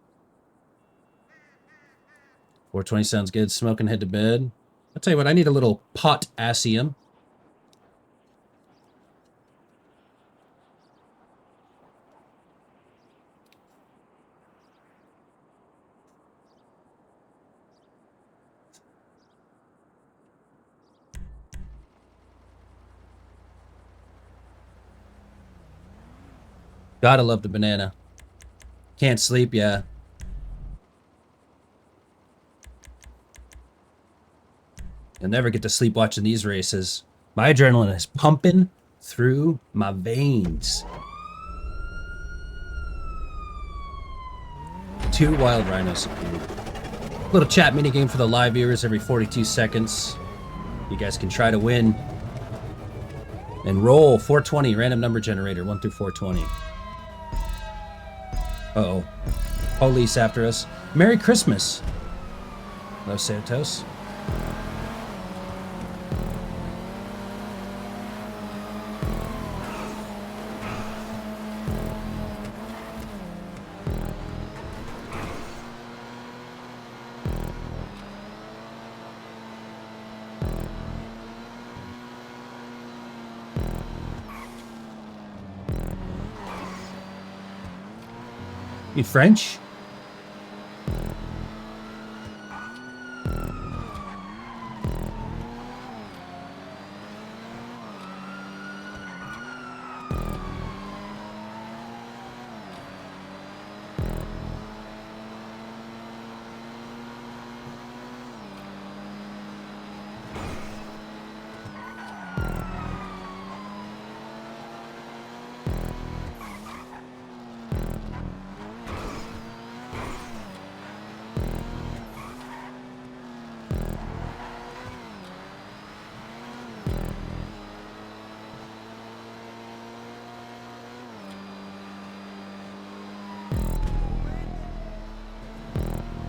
420 sounds good. Smoke and head to bed. I'll tell you what. I need a little potassium. Gotta love the banana. Can't sleep, yeah. You'll never get to sleep watching these races. My adrenaline is pumping through my veins. 2 wild rhinos appeared. Little chat minigame for the live viewers every 42 seconds. You guys can try to win. And roll 420, random number generator, 1 through 420. Uh-oh. Police after us. Merry Christmas, Los Santos. You French?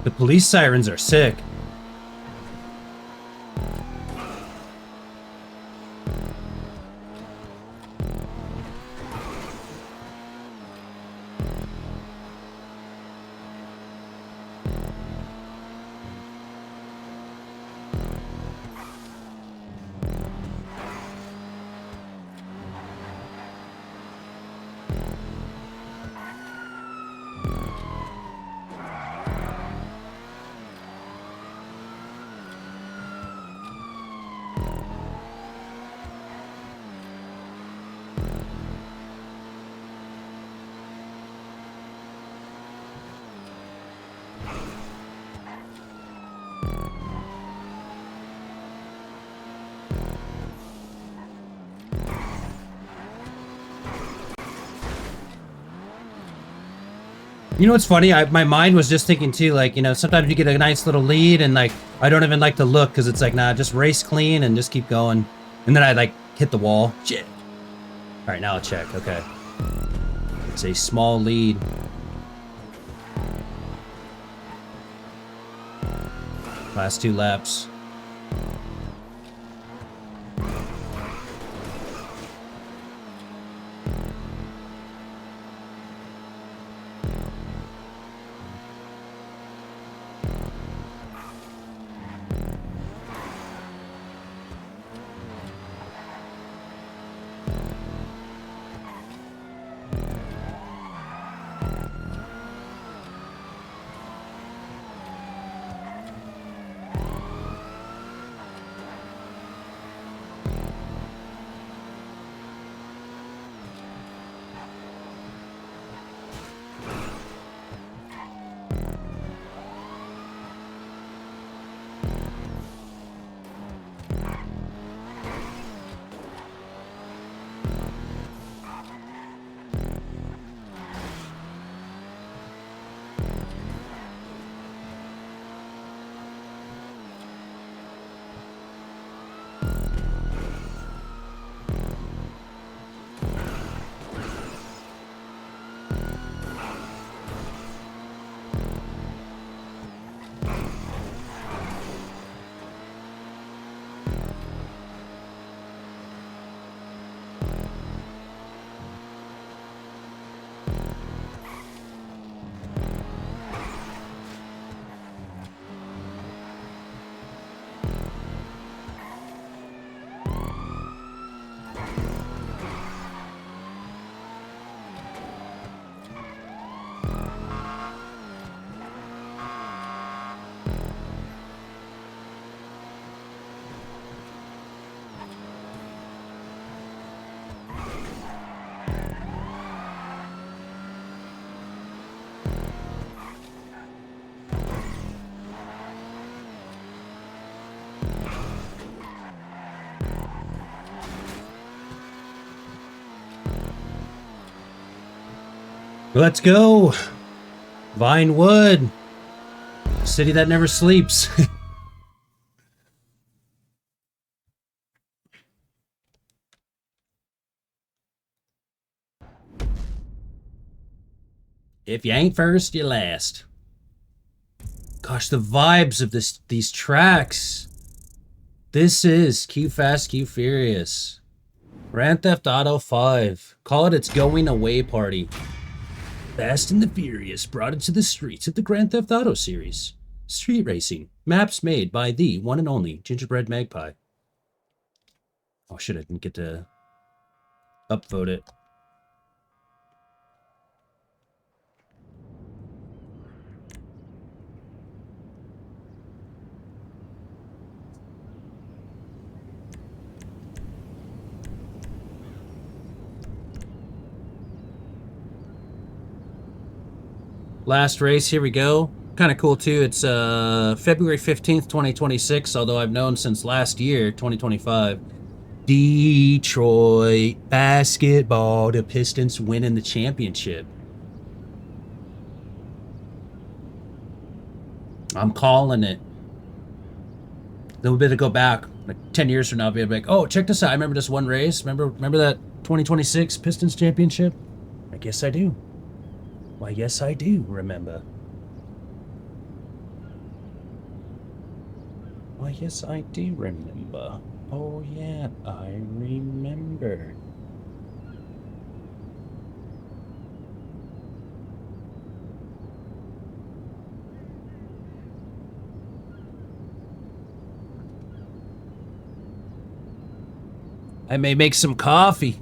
The police sirens are sick. You know what's funny? My mind was just thinking too, like, you know, sometimes you get a nice little lead and like, I don't even like to look because it's like, nah, just race clean and just keep going. And then I like hit the wall. Shit. All right, now I'll check. Okay. It's a small lead. Last 2 laps. Let's go. Vinewood. City that never sleeps. If you ain't first, you last. Gosh, the vibes of these tracks. This is Q Fast, Q Furious. Grand Theft Auto 5. Call it its going away party. Fast and the Furious brought it to the streets of the Grand Theft Auto series. Street racing. Maps made by the one and only Gingerbread Magpie. Oh shit, I didn't get to upvote it. Last race, here we go. Kind of cool too. It's February 15th, 2026, although I've known since last year, 2025. Detroit basketball, the Pistons winning the championship. I'm calling it. Then we'll be able to go back like 10 years from now, be like, oh, check this out. I remember this one race. Remember that 2026 Pistons championship? I guess I do. Why, yes, I do remember. Why, yes, I do remember. Oh, yeah, I remember. I may make some coffee.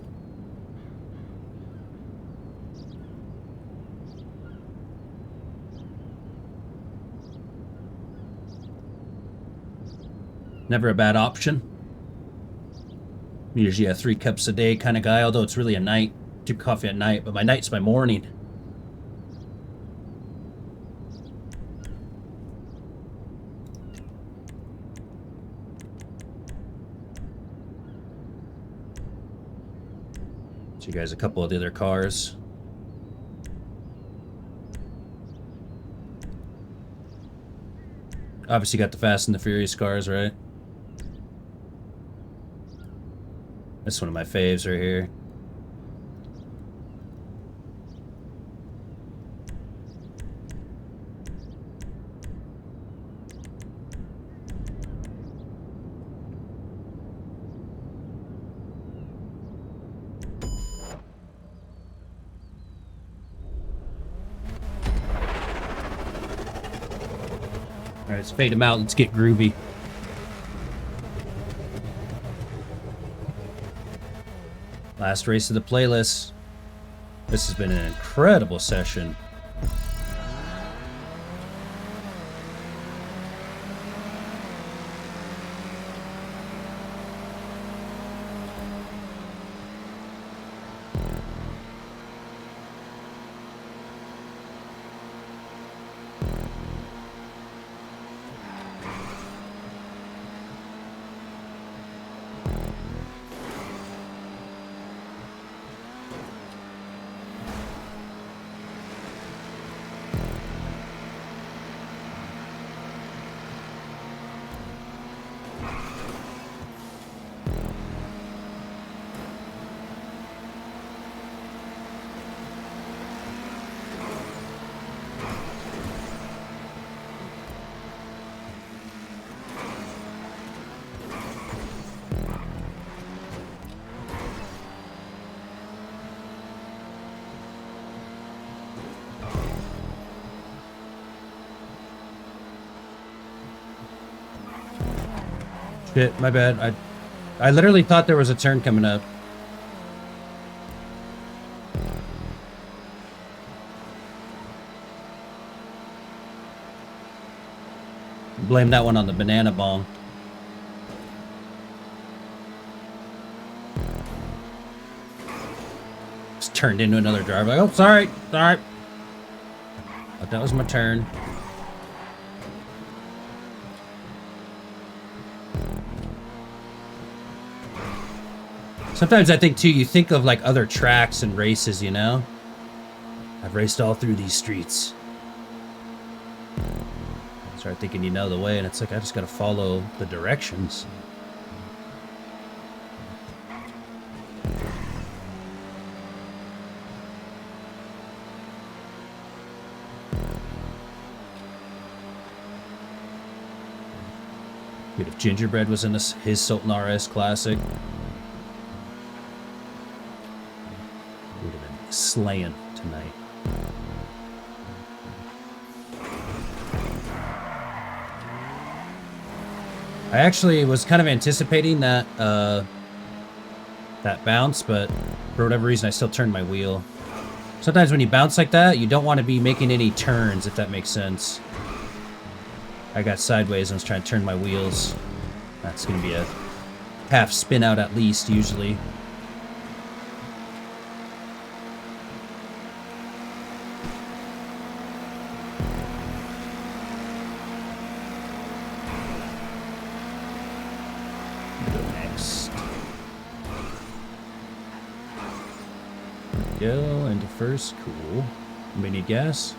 Never a bad option. Usually a 3 cups a day kind of guy, although it's really a night. 2 coffee at night, but my night's my morning. So you guys, a couple of the other cars. Obviously got the Fast and the Furious cars, right? That's one of my faves right here. All right, let's fade them out. Let's get groovy. Last race of the playlist. This has been an incredible session. Shit, my bad. I literally thought there was a turn coming up. Blame that one on the banana bong. Just turned into another driver. Like, oh, sorry. Thought that was my turn. Sometimes I think too, you think of like other tracks and races, you know? I've raced all through these streets. Start thinking you know the way, and it's like I just gotta follow the directions. Dude, if Gingerbread was in his Sultan RS Classic, he would have been slaying tonight. I actually was kind of anticipating that that bounce, but for whatever reason, I still turned my wheel. Sometimes when you bounce like that, you don't want to be making any turns, if that makes sense. I got sideways and was trying to turn my wheels. That's going to be a half spin out at least, usually. Next. Go into first. Cool. Anybody need gas?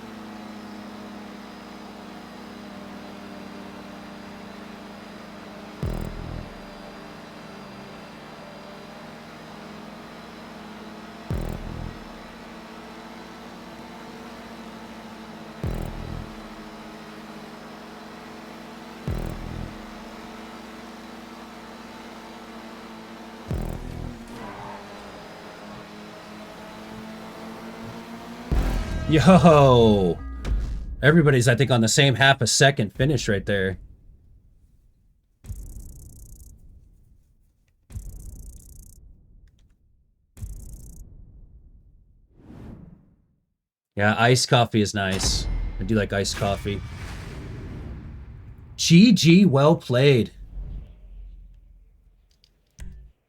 Yo! Everybody's, I think, on the same half a second finish right there. Yeah, iced coffee is nice. I do like iced coffee. GG, well played.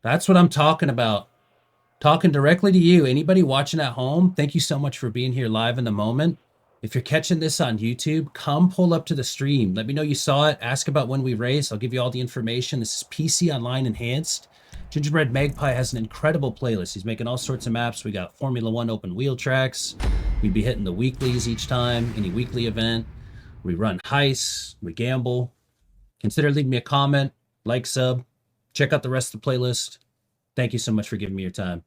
That's what I'm talking about. Talking directly to you. Anybody watching at home, thank you so much for being here live in the moment. If you're catching this on YouTube, come pull up to the stream. Let me know you saw it. Ask about when we race. I'll give you all the information. This is PC Online Enhanced. Gingerbread Magpie has an incredible playlist. He's making all sorts of maps. We got Formula One open wheel tracks. We'd be hitting the weeklies each time, any weekly event. We run heists. We gamble. Consider leaving me a comment, like, sub. Check out the rest of the playlist. Thank you so much for giving me your time.